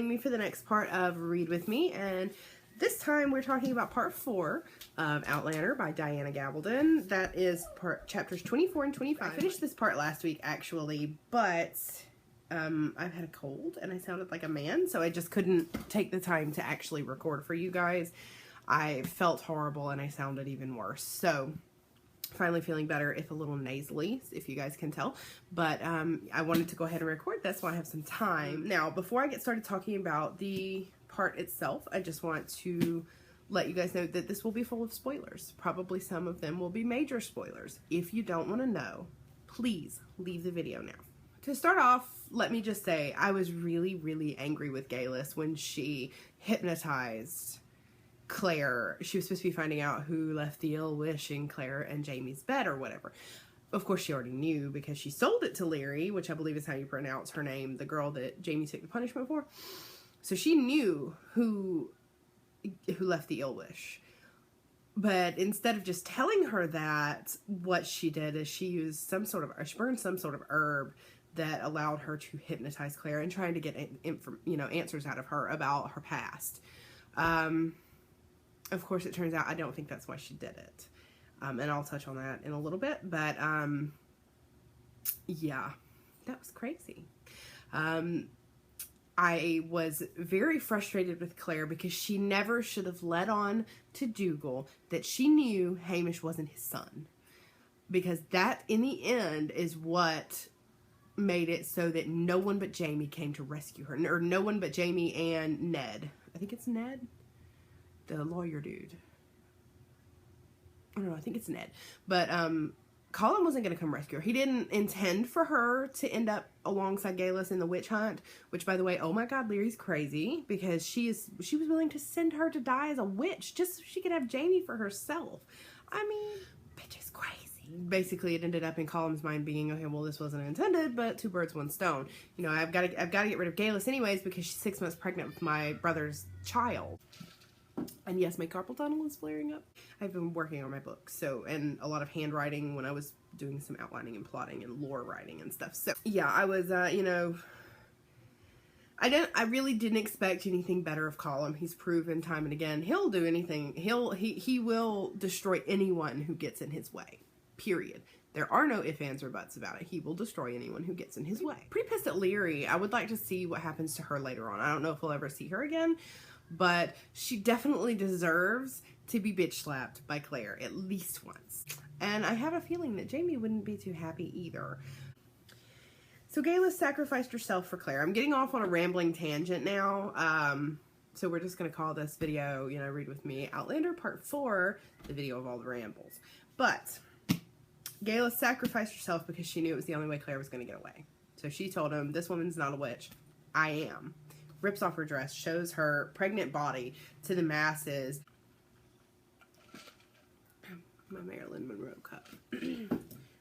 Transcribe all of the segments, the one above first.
Me for the next part of Read With Me, and this time we're talking about part 4 of Outlander by Diana Gabaldon. That is chapters 24 and 25. I finished this part last week actually, but I've had a cold and I sounded like a man, so I just couldn't take the time to actually record for you guys. I felt horrible and I sounded even worse, so finally feeling better, if a little nasally, if you guys can tell. But I wanted to go ahead and record this while I have some time. Now, before I get started talking about the part itself, I just want to let you guys know that this will be full of spoilers. Probably some of them will be major spoilers. If you don't want to know, please leave the video now. To start off, let me just say I was really angry with Galis when she hypnotized Claire. She was supposed to be finding out who left the ill wish in Claire and Jamie's bed or whatever. Of course she already knew because she sold it to Leary, which I believe is how you pronounce her name, the girl that Jamie took the punishment for. So she knew who left the ill wish. But instead of just telling her that, what she did is she used she burned some sort of herb that allowed her to hypnotize Claire and trying to get answers out of her about her past. Of course, it turns out I don't think that's why she did it. And I'll touch on that in a little bit. But, yeah, that was crazy. I was very frustrated with Claire because she never should have let on to Dougal that she knew Hamish wasn't his son. Because that, in the end, is what made it so that no one but Jamie came to rescue her. Or no one but Jamie and Ned. I think it's Ned? The lawyer dude. I don't know, I think it's Ned. But Colin wasn't going to come rescue her. He didn't intend for her to end up alongside Galis in the witch hunt, which, by the way, oh my god, Leary's crazy because she was willing to send her to die as a witch just so she could have Jamie for herself. I mean, bitch is crazy. Basically, it ended up in Colin's mind being, okay, well, this wasn't intended, but 2 birds, 1 stone. You know, I've got to get rid of Galis anyways because she's 6 months pregnant with my brother's child. And yes, my carpal tunnel is flaring up. I've been working on my book, and a lot of handwriting when I was doing some outlining and plotting and lore writing and stuff. So yeah, I was, I really didn't expect anything better of Colin. He's proven time and again, he'll do anything. He will destroy anyone who gets in his way, period. There are no ifs, ands, or buts about it. He will destroy anyone who gets in his way. Pretty pissed at Leary. I would like to see what happens to her later on. I don't know if we'll ever see her again, but she definitely deserves to be bitch slapped by Claire at least once. And I have a feeling that Jamie wouldn't be too happy either. So Galis sacrificed herself for Claire. I'm getting off on a rambling tangent now. So we're just going to call this video, Read With Me, Outlander Part 4, the video of all the rambles. But Galis sacrificed herself because she knew it was the only way Claire was going to get away. So she told him, this woman's not a witch. I am. Rips off her dress, shows her pregnant body to the masses. My Marilyn Monroe cup.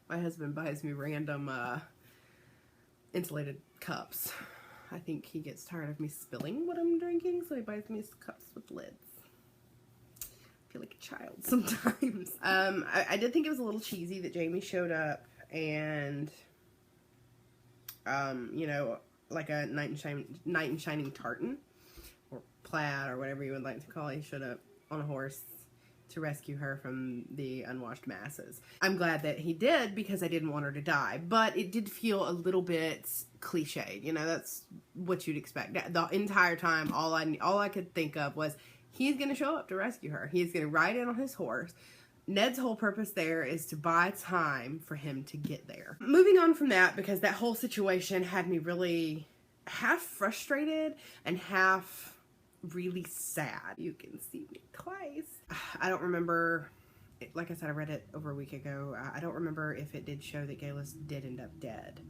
My husband buys me random insulated cups. I think he gets tired of me spilling what I'm drinking, so he buys me cups with lids. I feel like a child sometimes. I did think it was a little cheesy that Jamie showed up and, like a knight in shining tartan or plaid or whatever you would like to call it. He showed up on a horse to rescue her from the unwashed masses. I'm glad that he did because I didn't want her to die, but it did feel a little bit cliched. That's what you'd expect. The entire time, all I could think of was he's going to show up to rescue her. He's going to ride in on his horse. Ned's whole purpose there is to buy time for him to get there. Moving on from that, because that whole situation had me really half frustrated and half really sad. You can see me twice. I don't remember, like I said, I read it over a week ago. I don't remember if it did show that Galis did end up dead.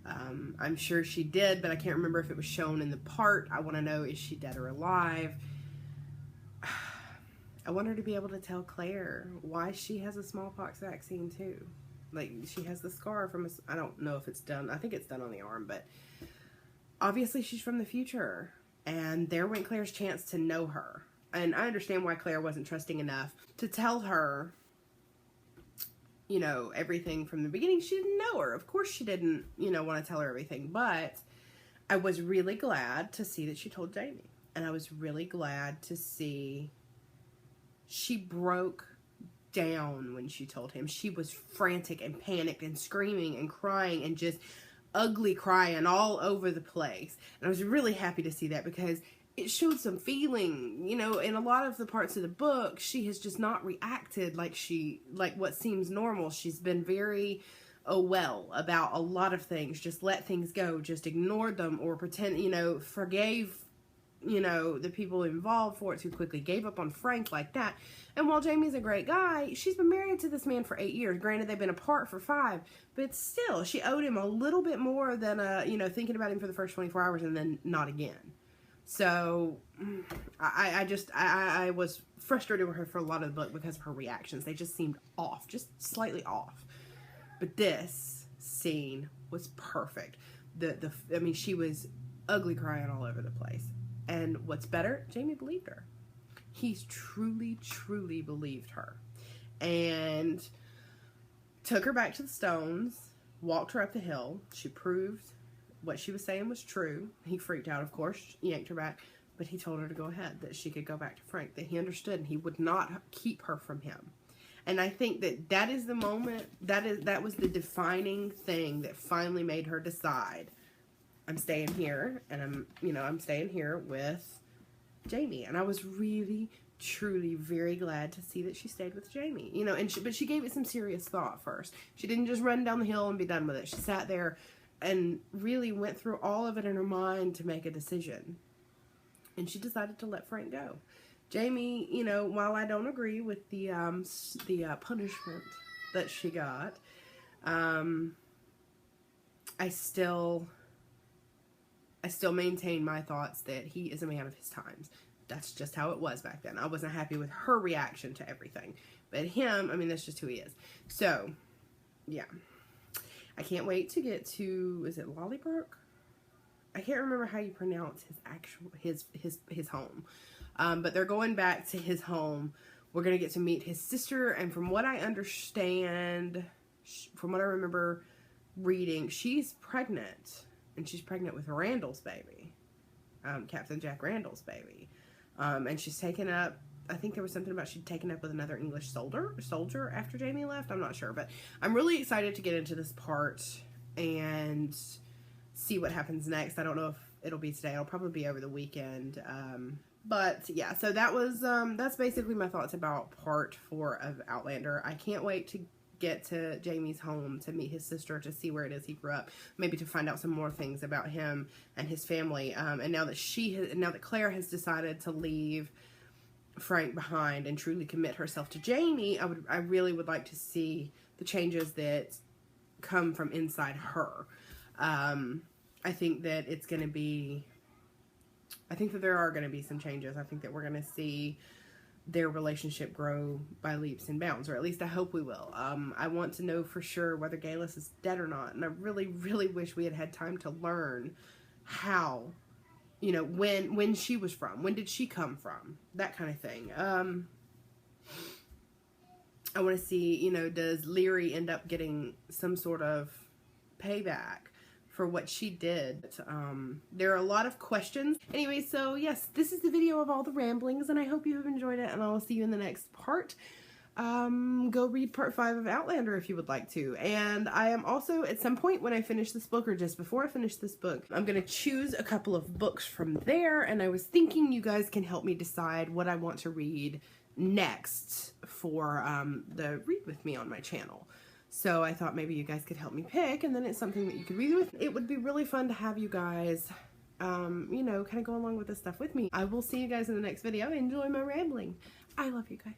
I'm sure she did, but I can't remember if it was shown in the part. I want to know, is she dead or alive? I want her to be able to tell Claire why she has a smallpox vaccine too. Like, she has the scar from I don't know if it's done. I think it's done on the arm, but obviously she's from the future. And there went Claire's chance to know her. And I understand why Claire wasn't trusting enough to tell her, everything from the beginning. She didn't know her. Of course she didn't, want to tell her everything. But I was really glad to see that she told Jamie. And I was really glad to see she broke down when she told him. She was frantic and panicked and screaming and crying and just ugly crying all over the place. And I was really happy to see that because it showed some feeling. You know, in a lot of the parts of the book, she has just not reacted like what seems normal. She's been very about a lot of things, just let things go, just ignored them, or pretend, you know, forgave, you know, the people involved for it too quickly, gave up on Frank like that. And while Jamie's a great guy, she's been married to this man for 8 years. Granted, they've been apart for 5, but still, she owed him a little bit more than, you know, thinking about him for the first 24 hours and then not again. So, I was frustrated with her for a lot of the book because of her reactions. They just seemed off, just slightly off. But this scene was perfect. I mean, she was ugly crying all over the place. And what's better, Jamie believed her. He's truly, truly believed her. And took her back to the stones, walked her up the hill. She proved what she was saying was true. He freaked out, of course, yanked her back. But he told her to go ahead, that she could go back to Frank, that he understood and he would not keep her from him. And I think that is the moment, that was the defining thing that finally made her decide, I'm staying here, and I'm staying here with Jamie. And I was really, truly very glad to see that she stayed with Jamie. You know, but she gave it some serious thought first. She didn't just run down the hill and be done with it. She sat there and really went through all of it in her mind to make a decision. And she decided to let Frank go. Jamie, you know, while I don't agree with the punishment that she got, I still maintain my thoughts that he is a man of his times. That's just how it was back then. I wasn't happy with her reaction to everything. But him, I mean, that's just who he is. So, yeah. I can't wait to get to, is it Lollybrook? I can't remember how you pronounce his home. But they're going back to his home. We're going to get to meet his sister. And from what I understand, from what I remember reading, she's pregnant. And she's pregnant with Randall's baby. Captain Jack Randall's baby. And she's taken up, I think there was something about she'd taken up with another English soldier after Jamie left. I'm not sure. But I'm really excited to get into this part and see what happens next. I don't know if it'll be today. It'll probably be over the weekend. But yeah, so that was, that's basically my thoughts about part 4 of Outlander. I can't wait to get to Jamie's home to meet his sister, to see where it is he grew up, maybe to find out some more things about him and his family. And now that Claire has decided to leave Frank behind and truly commit herself to Jamie, I really would like to see the changes that come from inside her. I think that it's going to be, I think that there are going to be some changes. I think that we're going to see their relationship grow by leaps and bounds, or at least I hope we will. I want to know for sure whether Galus is dead or not, and I really, really wish we had had time to learn how, you know, when she was from, when did she come from, that kind of thing. I want to see, you know, does Leary end up getting some sort of payback for what she did? There are a lot of questions. Anyway, so yes, this is the video of all the ramblings, and I hope you have enjoyed it, and I will see you in the next part. Go read part 5 of Outlander if you would like to. And I am also, at some point when I finish this book, or just before I finish this book, I'm going to choose a couple of books from there, and I was thinking you guys can help me decide what I want to read next for the Read With Me on my channel. So I thought maybe you guys could help me pick, and then it's something that you could read with. It would be really fun to have you guys, you know, kind of go along with this stuff with me. I will see you guys in the next video. Enjoy my rambling. I love you guys.